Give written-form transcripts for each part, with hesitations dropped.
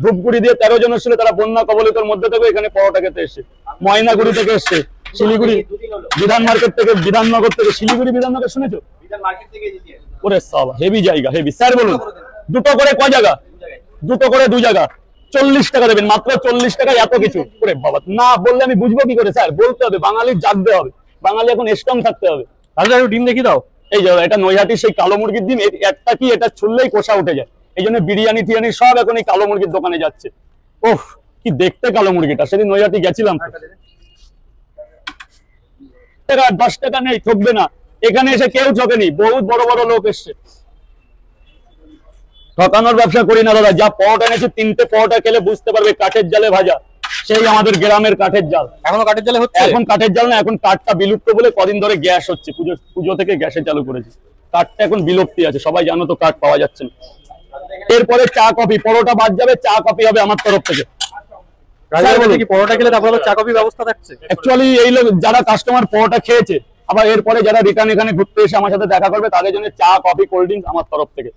ধূপগুড়ি দিয়ে 13 জন এসেছিল, তারা বন্যা কবলিতর মধ্যে থেকে এখানে পরোটা খেতে এসছে। ময়নাগুড়ি থেকে এসছে, শিলিগুড়ি বিধান মার্কেট থেকে, বিধাননগর থেকে, শিলিগুড়ি বিধাননগর শুনেছো? ওরে সাবা, হেভি জায়গা, হেভি। স্যার বলুন, দুটো করে কয় জায়গা? দুটো করে 2 জায়গা, 40 টাকা দেবেন, মাত্র 40 টাকায় এত কিছু। ওরে বাবা, না বললে আমি বুঝবো কি করে? স্যার বলতে হবে, বাঙালির জাগতে হবে, বাঙালি এখন স্ট্রং থাকতে হবে। তাহলে একটু ডিম দেখি দাও। এই যে এটা নৈহাটির সেই কালো মুরগির ডিম, একটা কি এটা ছুললেই কষা উঠে যায়, এই জন্য বিরিয়ানি টিরিয়ানি সব এখন এই কালো মুরগির দোকানে যাচ্ছে। ওহ কি দেখতে কালো মুরগিটা, সেদিন নৈহাটি গেছিলাম। 10 টাকা নেই, ঠকবে না। এখানে এসে কেউ ঠকেনি, বহুত বড় বড় লোক এসছে। ঠকানোর ব্যবসা করি না দাদা। যা পরোটা এনেছি, 3টে পরোটা খেলে বুঝতে পারবে কাঠের জালে ভাজা, সেই আমাদের গ্রামের কাঠের জাল। এখনো কাঠের জালে হচ্ছে? এখন কাঠের জাল না, এখন কাঠটা বিলুপ্ত বলে কদিন ধরে গ্যাস হচ্ছে, পুজো থেকে গ্যাসে চালু করেছে। কাঠটা এখন বিলুপ্তি আছে, সবাই জানো তো, কাঠ পাওয়া যাচ্ছে না। এরপরে চা কফি, পরোটা বাদ যাবে, চা কফি হবে আমার তরফ থেকে। পরোটা খেলে তারপরে চা কফি ব্যবস্থা থাকছে? অ্যাকচুয়ালি এই লোক যারা কাস্টমার পরোটা খেয়েছে, আবার এরপরে যারা রিটার্ন এখানে ঘুরতে এসে আমার সাথে দেখা করবে, তাদের জন্য চা কফি কোল্ড ড্রিঙ্কস আমার তরফ থেকে।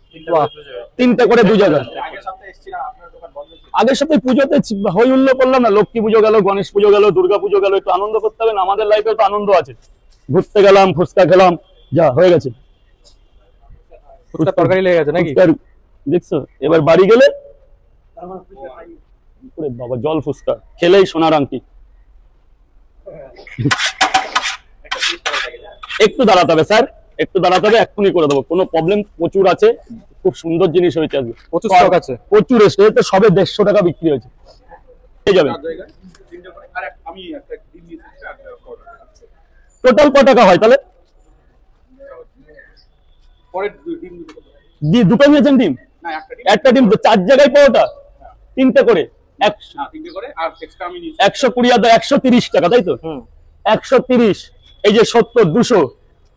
3টে করে 2 জায়গা। আগের সপ্তাহে পুজোতে হই হুল্লো করলাম না, লক্ষ্মী পুজো গেল, গণেশ পুজো গেল, দুর্গা পুজো গেল, একটু আনন্দ করতে হবে না? আমাদের লাইফে তো আনন্দ আছে। ঘুরতে গেলাম, ফুচকা খেলাম, যা হয়ে গেছে। তরকারি লেগে গেছে নাকি দেখছো? এবার বাড়ি গেলে বাবা জল ফুচকা খেলেই সোনার আংটি। একটু দাঁড়াতে হবে স্যার, একটু দাঁড়াতে হবে, এক্ষুনি করে দেবো, কোনো প্রবলেম। প্রচুর আছে, খুব সুন্দর জিনিস হয়েছে আজকে, প্রচুর স্টক আছে, প্রচুর এসে তো সবে 150 টাকা বিক্রি হয়েছে। পেয়ে যাবেন। টোটাল কত টাকা হয় তাহলে? দুটো নিয়েছেন ডিম? একটা ডিম 4 জায়গায় পরোটা, 3টে করে 120 আর 130 টাকা, তাই তো? 130, এই যে 70, 200,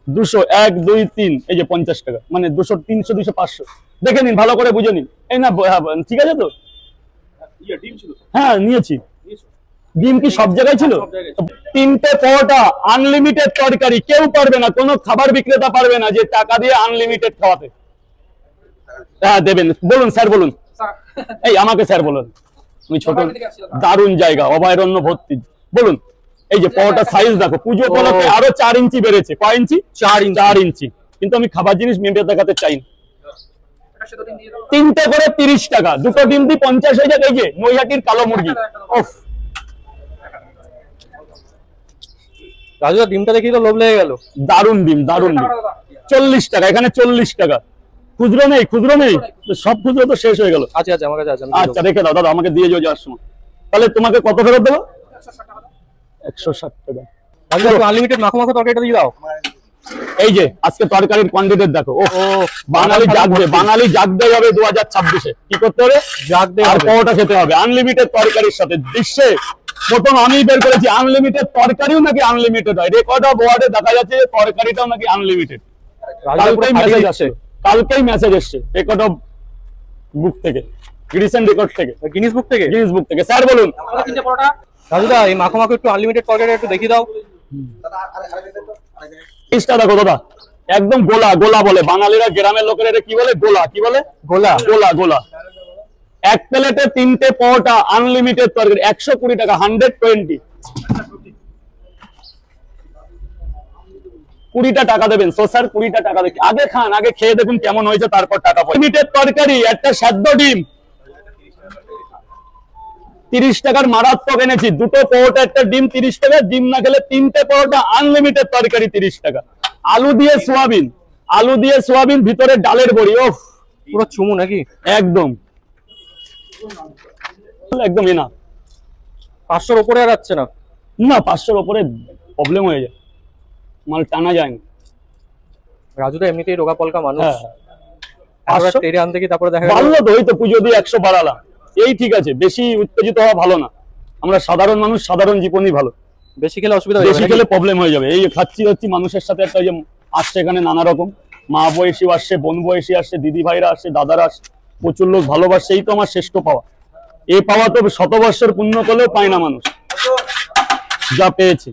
200, 1, 2, 3, এই যে 50 টাকা, মানে 200, 300, 200, 500। দেখে নিন, ভালো করে বুঝে নিন। এই না ঠিক আছে তো? হ্যাঁ নিয়েছি। ডিম কি সব জায়গায় ছিল? 3টে পরোটা, আনলিমিটেড তরকারি, কেউ পারবে না, কোনো খাবার বিক্রেতা পারবে না যে টাকা দিয়ে আনলিমিটেড খাওয়াতে। হ্যাঁ দেবেন, বলুন স্যার বলুন। এই আমাকে স্যার বলুন, আমি ছোট, দারুণ জায়গা, অভয়ারণ্য ভর্তি। বলুন, এই যে পরোটা সাইজ দেখো, পুজো উপলক্ষে আরো 4 ইঞ্চি বেড়েছে। কয় ইঞ্চি? 4 ইঞ্চি। কিন্তু আমি খাবার জিনিস মেপে দেখাতে চাই না। 3টে করে 30 টাকা, দুটো ডিম দিয়ে 50 হয়ে যাবে। এই যে নৈহাটির কালো মুরগি, রাজুদা ডিমটা দেখি তো লোভ লেগে গেল। দারুণ ডিম, দারুণ ডিম। 40 টাকা, এখানে 40 টাকা। খুচরো নেই, খুচরো নেই, সব খুচরো তো শেষ হয়ে গেল। আচ্ছা আচ্ছা, আমার কাছে আছে। আচ্ছা রেখে দাও দাদা, আমাকে দিয়ে যাওয়ার সময়। তাহলে তোমাকে কত ফেরত দেবো? 160 টাকা। আনলিমিটেড মাখো মাখো তরকারিটা দিয়ে দাও। এই যে আজকে তরকারির কোয়ান্টিটি দেখো। ও বাঙালি জাগবে, বাঙালি জাগতে হবে 2026-এ। কি করতে হবে? জাগতে হবে, আর পরোটা খেতে হবে আনলিমিটেড তরকারির সাথে। বিশ্বে প্রথম আমি বের করেছি আনলিমিটেড তরকারিও নাকি আনলিমিটেড হয়। রেকর্ড অফ ওয়ার্ডে দেখা যাচ্ছে তরকারিটাও নাকি আনলিমিটেড। কালকেই মেসেজ এসছে রেকর্ড অফ বুক থেকে, রিসেন্ট রেকর্ড থেকে, গিনিস বুক থেকে, গিনিস বুক থেকে। স্যার বলুন। রাজুদা এই মাখো মাখো একটু আনলিমিটেড তরকারি একটু দেখিয়ে দাও। ইসটা দেখো দাদা, একদম গোলা গোলা বলে বাঙালিরা, গ্রামের লোকেরা এটা কি বলে? গোলা। কি বলে? গোলা। গোলা গোলা। এক প্লেটে 3টে পরোটা, আনলিমিটেড তরকারি, 120 টাকা, 120। 20টা টাকা দেবেন। সো স্যার 20টা টাকা দেখি, আগে খান, আগে খেয়ে দেখুন কেমন হয়েছে, তারপর টাকা পাবেন। আনলিমিটেড তরকারি, একটা সেদ্ধ ডিম 30 টাকার মারাত্মক এনেছি। দুটো পরোটা, একটা ডিম 30 টাকা। ডিম না খেলে 3টে পরোটা, আনলিমিটেড তরকারি 30 টাকা। আলু দিয়ে সোয়াবিন, আলু দিয়ে সোয়াবিন, ভিতরে ডালের বড়ি। ওফ পুরো চুমু নাকি? একদম একদম এনা। 500-র উপরে আর যাচ্ছে না। না 500-র উপরে প্রবলেম হয়ে যায়, মাল টানা যায় না। রাজুদা এমনিতেই রোগা পলকা মানুষ, টেরে আনতে কি তারপরে দেখা ভালো তো। ওই তো পুজো দিয়ে 100 বাড়ালাম, এই ঠিক আছে। বেশি উত্তেজিত হওয়া ভালো না, আমরা সাধারণ মানুষ, সাধারণ জীবনই ভালো। বেশি খেলে অসুবিধা, বেশি খেলে প্রবলেম হয়ে যাবে। এই খাচ্ছি মানুষের সাথে একটা যে আসছে এখানে নানা রকম, মা বয়সী আসছে, বোন বয়সী আসছে, দিদি ভাইরা আসছে, দাদারা আসছে, প্রচুর লোক ভালোবাসছে। এই তো আমার শ্রেষ্ঠ পাওয়া। এই পাওয়া তো 100 বৎসর পুণ্য করলেও পায় না মানুষ, যা পেয়েছি।